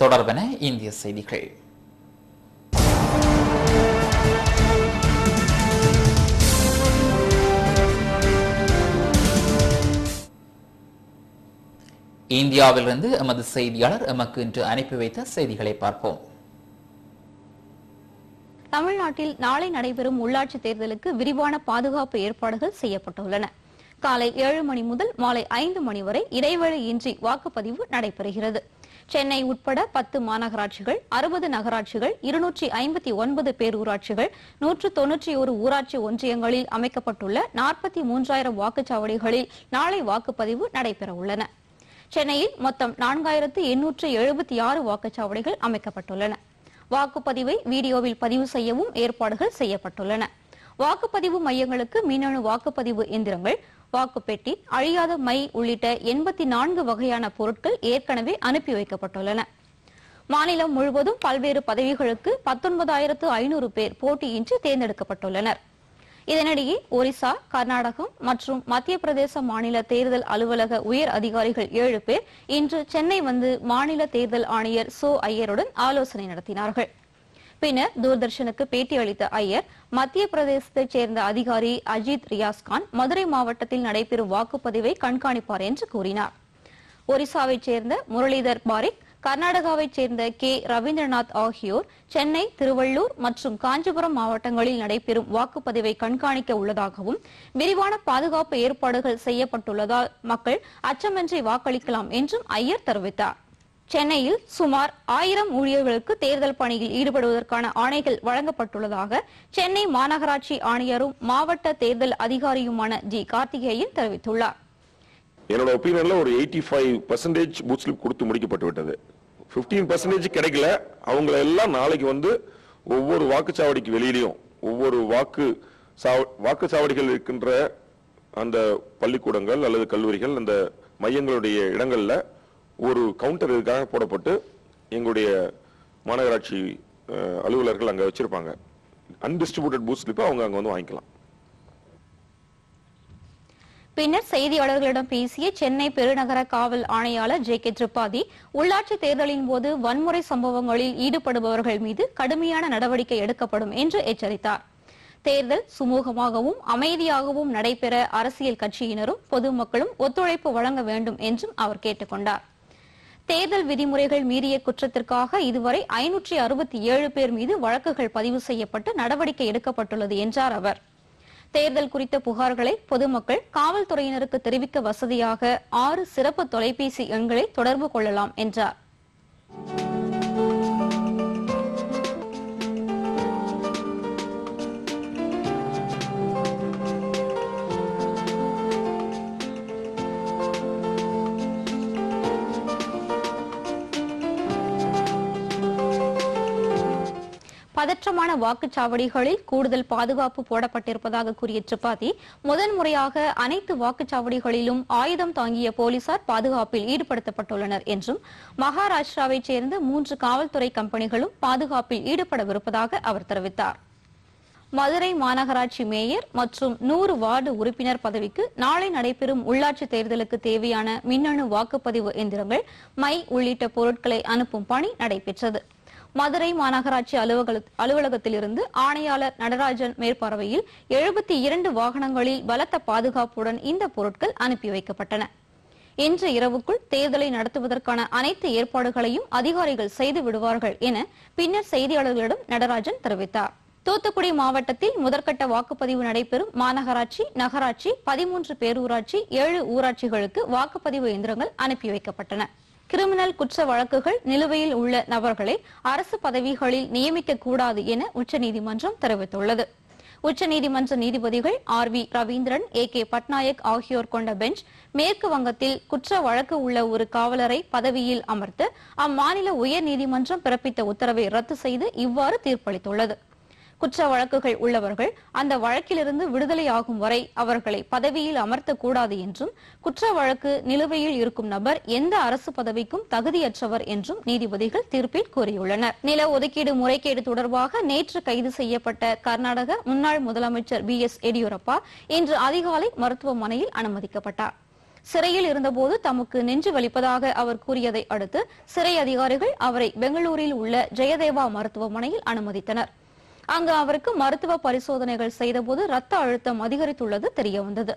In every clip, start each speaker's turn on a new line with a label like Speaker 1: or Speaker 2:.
Speaker 1: தொடர்பென இந்திய செய்திகள். இந்தியாவிலிருந்து எமது செய்தியாளர் எமக்கு இன்று அனுப்பி வைத்த செய்திகளை பார்ப்போம்.
Speaker 2: தமிழ்நாட்டில் நாளை நடைபெறும் உள்ளாட்சி தேர்தலுக்கு விரிவான பாதுகாப்பு ஏற்பாடுகள் செய்யப்பட்டுள்ளன. காலை 7 மணி முதல் மாலை 5 மணி வரை இடைவெளியின்றி வாக்குப்பதிவு நடைபெறுகிறது. சென்னை உட்பட 10 மாநகராட்சிகள், 60 நகராட்சிகள், 259 பேரூராட்சிகள், 191 ஊராட்சி ஒன்றியங்களில் அமைக்கப்பட்டுள்ள 43,000 வாக்குச்சாவடிகளில் நாளை வாக்குப்பதிவு நடைபெற உள்ளன. சென்னையில் மொத்தம் 4,876 வாக்குச்சாவடிகள் அமைக்கப்பட்டுள்ளன. வாக்குப்பதிவை வீடியோவில் பதிவு செய்யவும் ஏற்பாடுகள் செய்யப்பட்டுள்ளன. வாக்குப்பதிவு மையங்களுக்கு மின்னணு வாக்குப்பதிவு எந்திரங்கள், வாக்குப்பெட்டி, அழியாத மை உள்ளிட்ட 84 வகையான பொருட்கள் ஏற்கனவே அனுப்பி வைக்கப்பட்டுள்ளன. மாநிலம் முழுவதும் பல்வேறு பதவிகளுக்கு 19,500 பேர் போட்டியின்றி தேர்ந்தெடுக்கப்பட்டுள்ளனர். இதனிடையே ஒரிசா, கர்நாடகம் மற்றும் மத்திய பிரதேச மாநில தேர்தல் அலுவலக உயர் அதிகாரிகள் 7 பேர் இன்று சென்னை வந்து மாநில தேர்தல் ஆணையர் சோ ஐயருடன் ஆலோசனை நடத்தினார்கள். பின்னர் தூர்தர்ஷனுக்கு பேட்டியளித்த ஐயர், மத்திய பிரதேசத்தைச் சேர்ந்த அதிகாரி அஜித் ரியாஸ்கான் மதுரை மாவட்டத்தில் நடைபெறும் வாக்குப்பதிவை கண்காணிப்பார் என்று கூறினார். ஒரிசாவைச் சேர்ந்த முரளிதர் பாரிக், கர்நாடகாவைச் சேர்ந்த கே ரவீந்திரநாத் ஆகியோர் சென்னை, திருவள்ளூர் மற்றும் காஞ்சிபுரம் மாவட்டங்களில் நடைபெறும் வாக்குப்பதிவை கண்காணிக்க உள்ளதாகவும், விரிவான பாதுகாப்பு ஏற்பாடுகள் செய்யப்பட்டுள்ளதால் மக்கள் அச்சமின்றி வாக்களிக்கலாம் என்றும் ஐயர் தெரிவித்தார். சென்னையில் சுமார் 1000 ஊழியர்களுக்கு தேர்தல் பணியில் ஈடுபடுவதற்கான ஆணைகள் வழங்கப்பட்டுள்ளதாக சென்னை மாநகராட்சி ஆணையரும் மாவட்ட தேர்தல் அதிகாரியுமான ஜி கார்த்திகேயன் தெரிவித்துள்ளார்.
Speaker 3: என்னோட ஒப்பீனியன்ல ஒரு 85% பூத் ஸ்லிப் கொடுத்து முடிக்கப்பட்டு விட்டது. 15% கிடைக்கல. அவங்க எல்லாம் நாளைக்கு வந்து ஒவ்வொரு வாக்குச்சாவடிக்கு வெளியிலையும் ஒவ்வொரு வாக்குச்சாவடிகள் இருக்கின்ற அந்த பள்ளிக்கூடங்கள் அல்லது கல்லூரிகள், அந்த மையங்களுடைய இடங்கள்ல ஒரு கவுண்டர் இதுக்காக போடப்பட்டு எங்களுடைய மாநகராட்சி அலுவலர்கள் அங்க வச்சிருப்பாங்க. அன்டிஸ்ட்ரிபியூட்டட் பூத் ஸ்லிப் அவங்க அங்க வந்து வாங்கிக்கலாம்.
Speaker 2: பின்னர் செய்தியாளர்களிடம் பேசிய சென்னை பெருநகர காவல் ஆணையாளர் ஜே.கே. திரிபாதி, உள்ளாட்சி தேர்தலின் போது வன்முறை சம்பவங்களில் ஈடுபடுபவர்கள் மீது கடுமையான நடவடிக்கை எடுக்கப்படும் என்று எச்சரித்தார். தேர்தல் சுமூகமாகவும் அமைதியாகவும் நடைபெற அரசியல் கட்சியினரும் பொதுமக்களும் ஒத்துழைப்பு வழங்க வேண்டும் என்றும் அவர் கேட்டுக் கொண்டார். தேர்தல் விதிமுறைகள் மீறிய குற்றத்திற்காக இதுவரை 567 பேர் மீது வழக்குகள் பதிவு செய்யப்பட்டு நடவடிக்கை எடுக்கப்பட்டுள்ளது என்றார் அவர். தேர்தல் குறித்த புகார்களை பொதுமக்கள் காவல்துறையினருக்கு தெரிவிக்க வசதியாக 6 சிறப்பு தொலைபேசி எண்களை தொடர்பு கொள்ளலாம் என்றார். பதற்றமான வாக்குச்சாவடிகளில் கூடுதல் பாதுகாப்பு போடப்பட்டிருப்பதாக கூறிய திரிபாதி, முதன்முறையாக அனைத்து வாக்குச்சாவடிகளிலும் ஆயுதம் தாங்கிய போலீசார் பாதுகாப்பில் ஈடுபடுத்தப்பட்டுள்ளனர் என்றும், மகாராஷ்டிராவைச் சேர்ந்த 3 காவல்துறை கம்பெனிகளும் பாதுகாப்பில் ஈடுபடவிருப்பதாக அவர் தெரிவித்தார். மதுரை மாநகராட்சி மேயர் மற்றும் 100 வார்டு உறுப்பினர் பதவிக்கு நாளை நடைபெறும் உள்ளாட்சி தேர்தலுக்கு தேவையான மின்னணு வாக்குப்பதிவு எந்திரங்கள், மை உள்ளிட்ட பொருட்களை அனுப்பும் பணி நடைபெற்றது. மதுரை மாநகராட்சி அலுவலகத்திலிருந்து ஆணையாளர் நடராஜன் மேற்பார்வையில் 72 வாகனங்களில் பலத்த பாதுகாப்புடன் இந்த பொருட்கள் அனுப்பி வைக்கப்பட்டன. இன்று இரவுக்குள் தேர்தலை நடத்துவதற்கான அனைத்து ஏற்பாடுகளையும் அதிகாரிகள் செய்து விடுவார்கள் என பின்னர் செய்தியாளர்களிடம் நடராஜன் தெரிவித்தார். தூத்துக்குடி மாவட்டத்தில் முதற்கட்ட வாக்குப்பதிவு நடைபெறும் மாநகராட்சி, நகராட்சி, 13 பேரூராட்சி, 7 ஊராட்சிகளுக்கு வாக்குப்பதிவு இயந்திரங்கள் அனுப்பி வைக்கப்பட்டன. கிரிமினல் குற்ற வழக்குகள் நிலுவையில் உள்ள நபர்களை அரசு பதவிகளில் நியமிக்க கூடாது என உச்சநீதிமன்றம் தெரிவித்துள்ளது. உச்சநீதிமன்ற நீதிபதிகள் ஆர்.வி. ரவீந்திரன், ஏ.கே. பட்நாயக் ஆகியோர் கொண்ட பெஞ்ச் மேற்கு வங்கத்தில் குற்ற வழக்கு உள்ள ஒரு காவலரை பதவியில் அமர்த்த அம்மாநில உயர் நீதிமன்றம் பிறப்பித்த உத்தரவை ரத்து செய்து இவ்வாறு தீர்ப்பளித்துள்ளது. குற்ற வழக்குகள் உள்ளவர்கள் அந்த வழக்கிலிருந்து விடுதலையாகும் வரை அவர்களை பதவியில் அமர்த்தக்கூடாது என்றும், குற்ற வழக்கு நிலுவையில் இருக்கும் நபர் எந்த அரசு பதவிக்கும் தகுதியற்றவர் என்றும் நீதிபதிகள் தீர்ப்பில் கூறியுள்ளனர். நில ஒதுக்கீடு முறைகேடு தொடர்பாக நேற்று கைது செய்யப்பட்ட கர்நாடக முன்னாள் முதலமைச்சர் பி.எஸ். எடியூரப்பா இன்று அதிகாலை மருத்துவமனையில் அனுமதிக்கப்பட்டார். சிறையில் இருந்தபோது தமக்கு நெஞ்சு வலிப்பதாக அவர் கூறியதை அடுத்து சிறை அதிகாரிகள் அவரை பெங்களூரில் உள்ள ஜெயதேவா மருத்துவமனையில் அனுமதித்தனர். அங்கு அவருக்கு மருத்துவ பரிசோதனைகள் செய்தபோது ரத்த அழுத்தம் அதிகரித்துள்ளது தெரியவந்தது.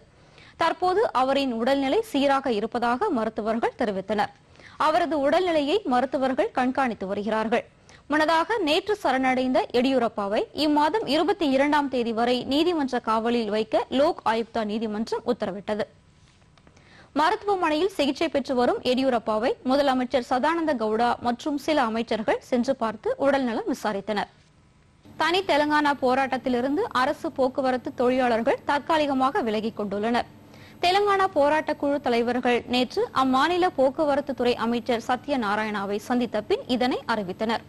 Speaker 2: தற்போது அவரின் உடல்நிலை சீராக இருப்பதாக மருத்துவர்கள் தெரிவித்தனர். அவரது உடல்நிலையை மருத்துவர்கள் கண்காணித்து வருகிறார்கள். முன்னதாக நேற்று சரணடைந்த எடியூரப்பாவை இம்மாதம் 22ஆம் தேதி வரை நீதிமன்ற காவலில் வைக்க லோக் ஆயுக்தா நீதிமன்றம் உத்தரவிட்டது. மருத்துவமனையில் சிகிச்சை பெற்று வரும் எடியூரப்பாவை முதலமைச்சர் சதானந்த கவுடா மற்றும் சில அமைச்சர்கள் சென்று பார்த்து உடல்நலம் விசாரித்தனர். தனி தெலங்கானா போராட்டத்திலிருந்து அரசு போக்குவரத்து தொழிலாளர்கள் தற்காலிகமாக விலகிக் கொண்டுள்ளனர். தெலங்கானா போராட்ட குழு தலைவர்கள் நேற்று அம்மாநில போக்குவரத்து துறை அமைச்சர் சத்யநாராயணாவை சந்தித்த பின் இதனை அறிவித்தனர்.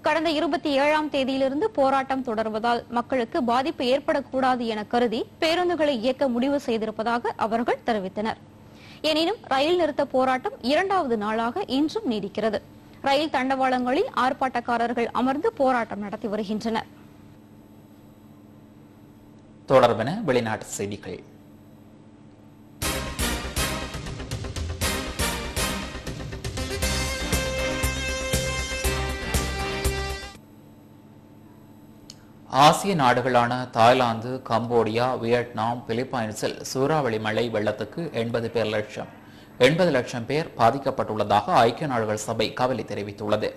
Speaker 2: கடந்த 27ஆம் தேதியிலிருந்து போராட்டம் தொடர்வதால் மக்களுக்கு பாதிப்பு ஏற்படக்கூடாது என கருதி பேருந்துகளை இயக்க முடிவு செய்திருப்பதாக அவர்கள் தெரிவித்தனர். எனினும் ரயில் நிறுத்த போராட்டம் 2வது நாளாக இன்றும் நீடிக்கிறது. ரயில் தண்டவாளங்களில் ஆர்ப்பாட்டக்காரர்கள் அமர்ந்து போராட்டம் நடத்தி வருகின்றனர்.
Speaker 1: தொடர்பென வெளிநாட்டு செய்திகள். ஆசிய நாடுகளான தாய்லாந்து, கம்போடியா, வியட்நாம், பிலிப்பைன்ஸில் சூறாவளி மழை வெள்ளத்துக்கு 80 லட்சம் பேர் பாதிக்கப்பட்டுள்ளதாக ஐக்கிய நாடுகள் சபை கவலை தெரிவித்துள்ளது.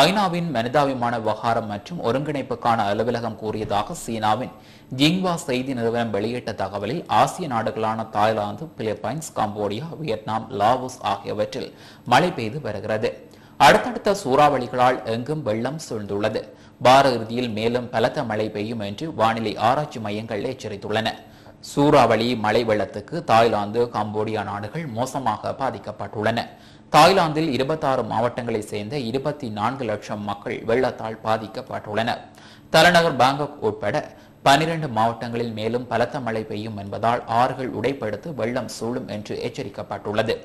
Speaker 1: ஐநாவின் மனிதாபிமான விவகாரம் மற்றும் ஒருங்கிணைப்புக்கான அலுவலகம் கூறியதாக சீனாவின் ஜிங்வா செய்தி நிறுவனம் வெளியிட்ட தகவலில் ஆசிய நாடுகளான Thailand, Philippines, Cambodia, Vietnam, Laos ஆகியவற்றில் மழை பெய்து வருகிறது. அடுத்தடுத்த சூறாவளிகளால் எங்கும் வெள்ளம் சூழ்ந்துள்ளது. வார இறுதியில் மேலும் பலத்த மழை பெய்யும் என்று வானிலை ஆராய்ச்சி மையங்கள் எச்சரித்துள்ளன. சூறாவளி மழை வெள்ளத்துக்கு தாய்லாந்து, கம்போடியா நாடுகள் மோசமாக பாதிக்கப்பட்டுள்ளன. தாய்லாந்தில் 26 மாவட்டங்களை சேர்ந்த 24 லட்சம் மக்கள் வெள்ளத்தால் பாதிக்கப்பட்டுள்ளனர். தலைநகர் பாங்காக் உட்பட 12 மாவட்டங்களில் மேலும் பலத்த மழை பெய்யும் என்பதால் ஆறுகள் உடைப்பெடுத்து வெள்ளம் சூழும் என்று எச்சரிக்கப்பட்டுள்ளது.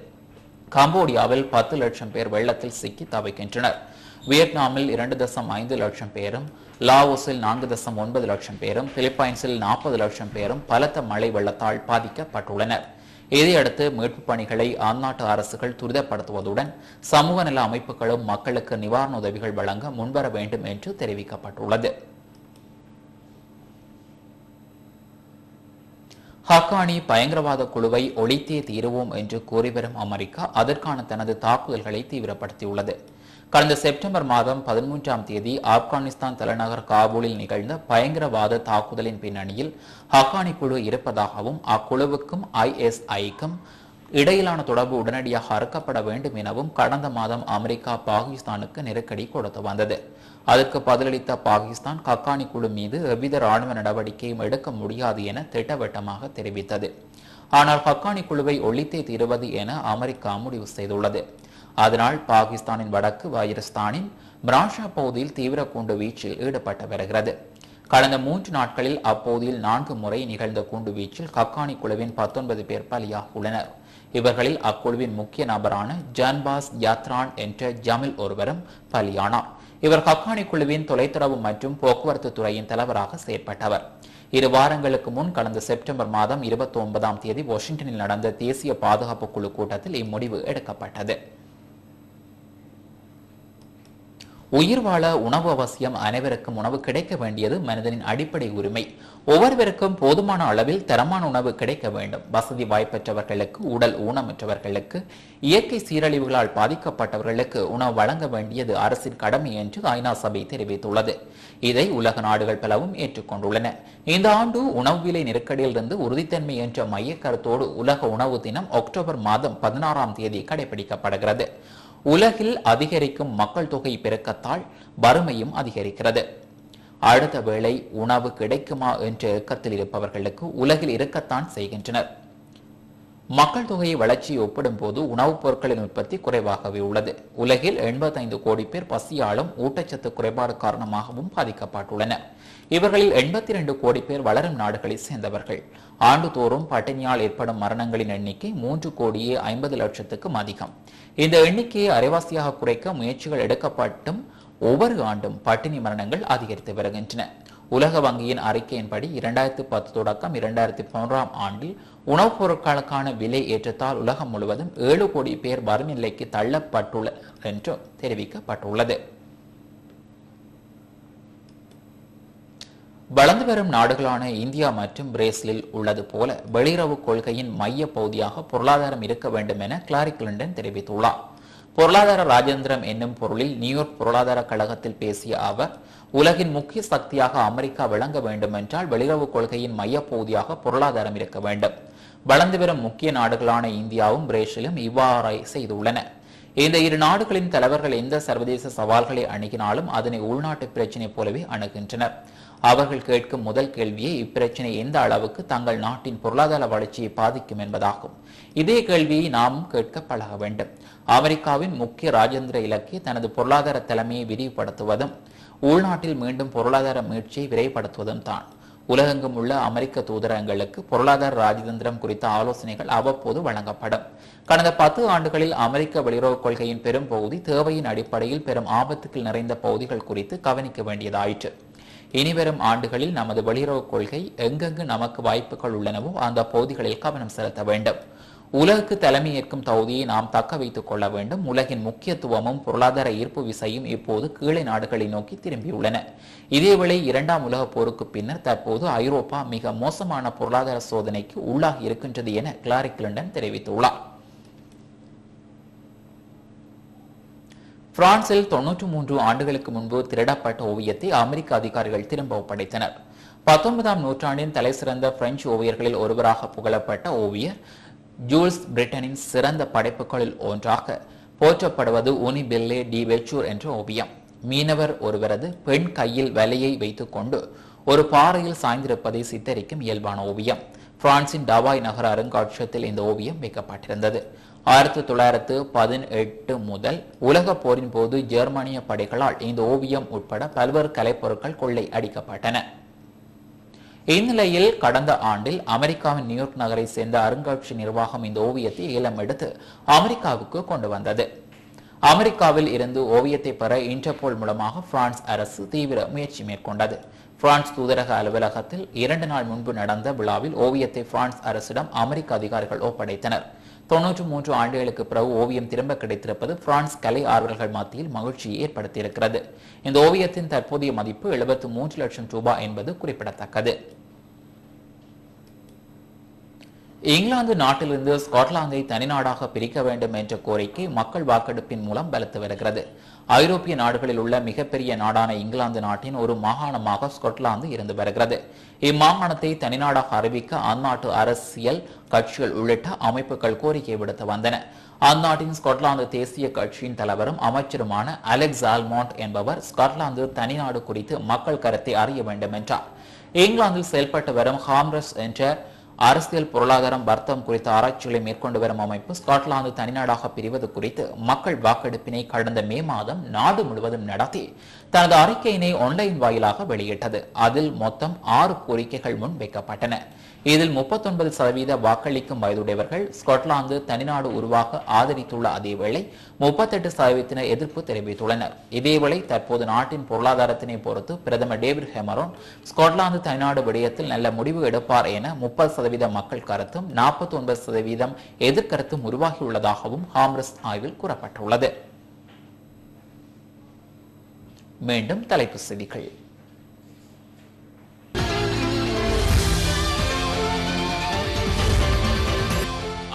Speaker 1: கம்போடியாவில் 10 லட்சம் பேர் வெள்ளத்தில் சிக்கி தவிக்கின்றனர். வியட்நாமில் 2.5 லட்சம் பேரும், லாவோஸில் 4.9 லட்சம் பேரும், பிலிப்பைன்ஸில் 40 லட்சம் பேரும் பலத்த மழை வெள்ளத்தால் பாதிக்கப்பட்டுள்ளனர். இதையடுத்து மீட்புப் பணிகளை அந்நாட்டு அரசுகள் துரிதப்படுத்துவதுடன் சமூக நல அமைப்புகளும் மக்களுக்கு நிவாரண உதவிகள் வழங்க முன்வர வேண்டும் என்று தெரிவிக்கப்பட்டுள்ளது. ஹக்கானி பயங்கரவாத குழுவை ஒழித்தே தீருவோம் என்று கூறிவரும் அமெரிக்கா அதற்கான தனது தாக்குதல்களை தீவிரப்படுத்தியுள்ளது. கடந்த செப்டம்பர் மாதம் 13ஆம் தேதி ஆப்கானிஸ்தான் தலைநகர் காபூலில் நிகழ்ந்த பயங்கரவாத தாக்குதலின் பின்னணியில் ஹக்கானி குழு இருப்பதாகவும் அக்குழுவுக்கும் ISIக்கும் இடையிலான தொடர்பு உடனடியாக அறுக்கப்பட வேண்டும் எனவும் கடந்த மாதம் அமெரிக்கா பாகிஸ்தானுக்கு நெருக்கடி கொடுத்து வந்தது. அதற்கு பதிலளித்த பாகிஸ்தான் ஹக்கானி குழு மீது எவ்வித ராணுவ நடவடிக்கையும் எடுக்க முடியாது என திட்டவட்டமாக தெரிவித்தது. ஆனால் ஹக்கானி குழுவை ஒழித்தே தீருவது என அமெரிக்கா முடிவு செய்துள்ளது. அதனால் பாகிஸ்தானின் வடக்கு வஜிரிஸ்தானின் பிராஷா பகுதியில் தீவிர குண்டு வீச்சில் ஈடுபட்டு வருகிறது. கடந்த 3 நாட்களில் அப்பகுதியில் 4 முறை நிகழ்ந்த குண்டு வீச்சில் ஹக்கானி குழுவின் 19 பேர் பலியாக உள்ளனர். இவர்களில் அக்குழுவின் முக்கிய நபரான ஜான்பாஸ் யாத்ரான் என்ற ஜமில் ஒருவரும் பலியானார். இவர் ஹக்கானி குழுவின் தொலைத்தொடர்பு மற்றும் போக்குவரத்து துறையின் தலைவராக செயற்பட்டவர். 2 வாரங்களுக்கு முன் கடந்த செப்டம்பர் மாதம் 29ஆம் தேதி வாஷிங்டனில் நடந்த தேசிய பாதுகாப்பு குழு கூட்டத்தில் இம்முடிவு எடுக்கப்பட்டது. உயிர் வாழ உணவு அவசியம். அனைவருக்கும் உணவு கிடைக்க வேண்டியது மனிதனின் அடிப்படை உரிமை. ஒவ்வொருவருக்கும் போதுமான அளவில் தரமான உணவு கிடைக்க வேண்டும். வசதி வாய்ப்பற்றவர்களுக்கு, உடல் ஊனமற்றவர்களுக்கு, இயற்கை சீரழிவுகளால் பாதிக்கப்பட்டவர்களுக்கு உணவு வழங்க வேண்டியது அரசின் கடமை என்று ஐநா சபை தெரிவித்துள்ளது. இதை உலக நாடுகள் பலவும் ஏற்றுக்கொண்டுள்ளன. இந்த ஆண்டு உணவு விலை நெருக்கடியிலிருந்து உறுதித்தன்மை என்ற மைய கருத்தோடு உலக உணவு தினம் அக்டோபர் மாதம் 16ஆம் தேதி கடைபிடிக்கப்படுகிறது. உலகில் அதிகரிக்கும் மக்கள் தொகை பெருக்கத்தால் வறுமையும் அதிகரிக்கிறது. அடுத்த வேளை உணவு கிடைக்குமா என்ற ஏக்கத்தில் இருப்பவர்களுக்கு உலகில் இருக்கத்தான் செய்கின்றனர். மக்கள் தொகை வளர்ச்சியை ஒப்பிடும் போது உணவுப் பொருட்களின் உற்பத்தி குறைவாகவே உள்ளது. உலகில் 85 கோடி பேர் பசியாலும் ஊட்டச்சத்து குறைபாடு காரணமாகவும் பாதிக்கப்பட்டுள்ளனர். இவர்களில் 82 கோடி பேர் வளரும் நாடுகளை சேர்ந்தவர்கள். ஆண்டுதோறும் பட்டினியால் ஏற்படும் மரணங்களின் எண்ணிக்கை 3 கோடியே 50 லட்சத்துக்கும் அதிகம். இந்த எண்ணிக்கையை அரைவாசியாக குறைக்க முயற்சிகள் எடுக்கப்பட்டும் ஒவ்வொரு ஆண்டும் பட்டினி மரணங்கள் அதிகரித்து வருகின்றன. உலக வங்கியின் அறிக்கையின்படி 2010 தொடக்கம் 2011 ஆண்டில் உணவுப் பொருட்களுக்கான விலை ஏற்றத்தால் உலகம் முழுவதும் 7 கோடி பேர் வறுமை நிலைக்கு தள்ளப்பட்டுள்ளனர் என்றும் தெரிவிக்கப்பட்டுள்ளது. வளர்ந்து வரும் நாடுகளான இந்தியா மற்றும் பிரேசிலில் உள்ளது போல வெளியுறவு கொள்கையின் மைய பகுதியாக பொருளாதாரம் இருக்க வேண்டும் என கிளாரி கிளின்டன் தெரிவித்துள்ளார். பொருளாதார ராஜேந்திரம் என்னும் பொருளில் நியூயார்க் பொருளாதார கழகத்தில் பேசிய அவர், உலகின் முக்கிய சக்தியாக அமெரிக்கா விளங்க வேண்டும் என்றால் வெளியுறவு கொள்கையின் மையப்பகுதியாக பொருளாதாரம் இருக்க வேண்டும். வளர்ந்து வரும் முக்கிய நாடுகளான இந்தியாவும் பிரேசிலும் இவ்வாறு செய்துள்ளன. இந்த இரு நாடுகளின் தலைவர்கள் எந்த சர்வதேச சவால்களை அணுகினாலும் அதனை உள்நாட்டு பிரச்சினை போலவே அணுகின்றனர். அவர்கள் கேட்கும் முதல் கேள்வியே இப்பிரச்சினை எந்த அளவுக்கு தங்கள் நாட்டின் பொருளாதார வளர்ச்சியை பாதிக்கும் என்பதாகும். இதே கேள்வியை நாமும் கேட்க பழக வேண்டும். அமெரிக்காவின் முக்கிய ராஜேந்திர இலக்கை தனது பொருளாதார தலைமையை விரிவுபடுத்துவதும் உள்நாட்டில் மீண்டும் பொருளாதார மீட்சியை விரைவுபடுத்துவதும் தான். உலகெங்கும் உள்ள அமெரிக்க தூதரகங்களுக்கு பொருளாதார ராஜதந்திரம் குறித்த ஆலோசனைகள் அவ்வப்போது வழங்கப்படும். கடந்த 10 ஆண்டுகளில் அமெரிக்க வெளியுறவு கொள்கையின் பெரும் பகுதி தேவையின் அடிப்படையில் பெரும் ஆபத்துக்கள் நிறைந்த பகுதிகள் குறித்து கவனிக்க வேண்டியதாயிற்று. இனிவரும் ஆண்டுகளில் நமது வெளியுறவு கொள்கை எங்கெங்கு நமக்கு வாய்ப்புகள் உள்ளனவோ அந்த பகுதிகளில் கவனம் செலுத்த வேண்டும். உலகுக்கு தலைமையேற்கும் தகுதியை நாம் தக்க வைத்துக் கொள்ள வேண்டும். உலகின் முக்கியத்துவமும் பொருளாதார ஈர்ப்பு விசையும் இப்போது கீழே நாடுகளை நோக்கி திரும்பியுள்ளன. இதேவேளை 2ஆம் உலகப் போருக்கு பின்னர் தற்போது ஐரோப்பா மிக மோசமான பொருளாதார சோதனைக்கு உள்ளாகி இருக்கின்றது என கிளாரி கிளின்டன் தெரிவித்துள்ளார். பிரான்சில் 93 ஆண்டுகளுக்கு முன்பு திருடப்பட்ட ஓவியத்தை அமெரிக்க அதிகாரிகள் திரும்ப ஒப்படைத்தனர். 19ஆம் நூற்றாண்டின் தலைசிறந்த பிரெஞ்சு ஓவியர்களில் ஒருவராக புகழப்பட்ட ஓவியர் ஜூல்ஸ் பிரிட்டனின் சிறந்த படைப்புகளில் ஒன்றாக போற்றப்படுவது ஊனி பெல்லே டி வெச்சூர் என்ற ஓவியம். மீனவர் ஒருவரது பெண் கையில் வலையை வைத்துக் கொண்டு ஒரு பாறையில் சாய்ந்திருப்பதை சித்தரிக்கும் இயல்பான ஓவியம். பிரான்சின் டவாய் நகர அருங்காட்சியகத்தில் இந்த ஓவியம் வைக்கப்பட்டிருந்தது. 1918 முதல் உலக போரின் போது ஜெர்மனிய படைகளால் இந்த ஓவியம் உட்பட பல்வேறு கலைப்பொருட்கள் கொள்ளை அடிக்கப்பட்டன. இந்நிலையில் கடந்த ஆண்டில் அமெரிக்காவின் நியூயார்க் நகரை சேர்ந்த அருங்காட்சியக நிர்வாகம் இந்த ஓவியத்தை ஏலம் எடுத்து அமெரிக்காவுக்கு கொண்டு வந்தது. அமெரிக்காவில் இருந்து ஓவியத்தை பெற இன்டர்போல் மூலமாக பிரான்ஸ் அரசு தீவிர முயற்சி மேற்கொண்டது. பிரான்ஸ் தூதரக அலுவலகத்தில் 2 நாள் முன்பு நடந்த விழாவில் ஓவியத்தை பிரான்ஸ் அரசிடம் அமெரிக்க அதிகாரிகள் ஒப்படைத்தனர். 93 ஆண்டுகளுக்கு பிறகு ஓவியம் திரும்ப கிடைத்திருப்பது பிரான்ஸ் கலை ஆர்வலர்கள் மத்தியில் மகிழ்ச்சியை ஏற்படுத்தியிருக்கிறது. இந்த ஓவியத்தின் தற்போதைய மதிப்பு 73 லட்சம் ரூபாய் என்பது குறிப்பிடத்தக்கது. இங்கிலாந்து நாட்டிலிருந்து ஸ்காட்லாந்தை தனிநாடாக பிரிக்க வேண்டும் என்ற கோரிக்கை மக்கள் வாக்கெடுப்பின் மூலம் பலத்து வருகிறது. ஐரோப்பிய நாடுகளில் உள்ள மிகப்பெரிய நாடான இங்கிலாந்து நாட்டின் ஒரு மாகாணமாக ஸ்காட்லாந்து இருந்து வருகிறது. இம்மாகாணத்தை தனிநாடாக அறிவிக்க அந்நாட்டு அரசியல் கட்சிகள் உள்ளிட்ட அமைப்புகள் கோரிக்கை விடுத்து வந்தன. அந்நாட்டின் ஸ்காட்லாந்து தேசிய கட்சியின் தலைவரும் அமைச்சருமான அலெக்ஸ் ஆல்மாண்ட் என்பவர் ஸ்காட்லாந்து தனிநாடு குறித்து மக்கள் கருத்தை அறிய வேண்டும் என்றார். இங்கிலாந்தில் செயல்பட்டு வரும் ஹாம்ரஸ் என்ற அரசியல் பொருளாதாரம் வர்த்தகம் குறித்த ஆராய்ச்சிகளை மேற்கொண்டு வரும் அமைப்பு ஸ்காட்லாந்து தனிநாடாக பிரிவது குறித்து மக்கள் வாக்கெடுப்பினை கடந்த மே மாதம் நாடு முழுவதும் நடத்தி தனது அறிக்கையினை ஆன்லைன் வாயிலாக வெளியிட்டது. அதில் மொத்தம் 6 கோரிக்கைகள் முன்வைக்கப்பட்டன. இதில் 39% வாக்களிக்கும் வயதுடையவர்கள் ஸ்காட்லாந்து தனிநாடு உருவாக ஆதரித்துள்ள அதேவேளை 38% எதிர்ப்பு தெரிவித்துள்ளனர். இதேவேளை தற்போது நாட்டின் பொருளாதாரத்தினை பொறுத்து பிரதமர் டேவிட் கெமரோன் ஸ்காட்லாந்து தனிநாடு விடயத்தில் நல்ல முடிவு எடுப்பார் என 30% மக்கள் கருத்தும் 49% எதிர்கருத்தும் உருவாகியுள்ளதாகவும் ஹாம்ரஸ் ஆய்வில் கூறப்பட்டுள்ளது. மீண்டும் தலைப்புச் செய்திகள்.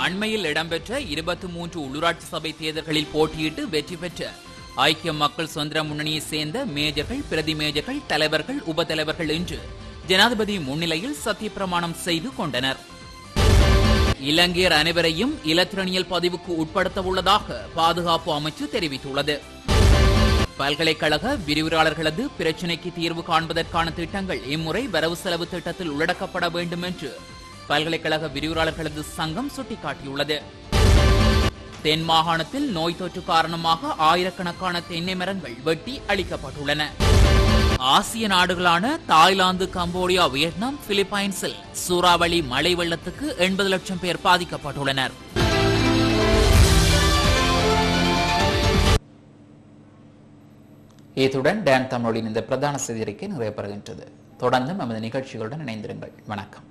Speaker 4: அண்மையில் இடம்பெற்ற 23 உள்ளூராட்சி சபை தேர்தல்களில் போட்டியிட்டு வெற்றி பெற்ற ஐக்கிய மக்கள் சுதந்திர முன்னணியை சேர்ந்த மேஜர்கள், பிரதி மேஜர்கள், தலைவர்கள், உபதலைவர்கள் என்று ஜனாதிபதி முன்னிலையில் சத்தியப்பிரமாணம் செய்து கொண்டனர். இலங்கையர் அனைவரையும் இலத்திரனியல் பதிவுக்கு உட்படுத்த உள்ளதாக பாதுகாப்பு அமைச்சு தெரிவித்துள்ளது. பல்கலைக்கழக விரிவுரையாளர்களது பிரச்சினைக்கு தீர்வு காண்பதற்கான திட்டங்கள் இம்முறை வரவு செலவு திட்டத்தில் உள்ளடக்கப்பட வேண்டும் என்று பல்கலைக்கழக விரிவுரையாளர்களது சங்கம் சுட்டிக்காட்டியுள்ளது. தென் மாகாணத்தில் நோய் தொற்று காரணமாக ஆயிரக்கணக்கான தென்னை மரங்கள் வெட்டி அளிக்கப்பட்டுள்ளன. ஆசிய நாடுகளான தாய்லாந்து, கம்போடியா, வியட்நாம், பிலிப்பைன்ஸில் சூறாவளி மழை வெள்ளத்துக்கு 80 லட்சம் பேர் பாதிக்கப்பட்டுள்ளனர்.
Speaker 1: இத்துடன் டான் தமிழின் இந்த பிரதான செய்தி அறிக்கை நிறைவு பெறுகின்றது. தொடர்ந்து நமது நிகழ்ச்சிகளுடன் இணைந்திருங்கள். வணக்கம்.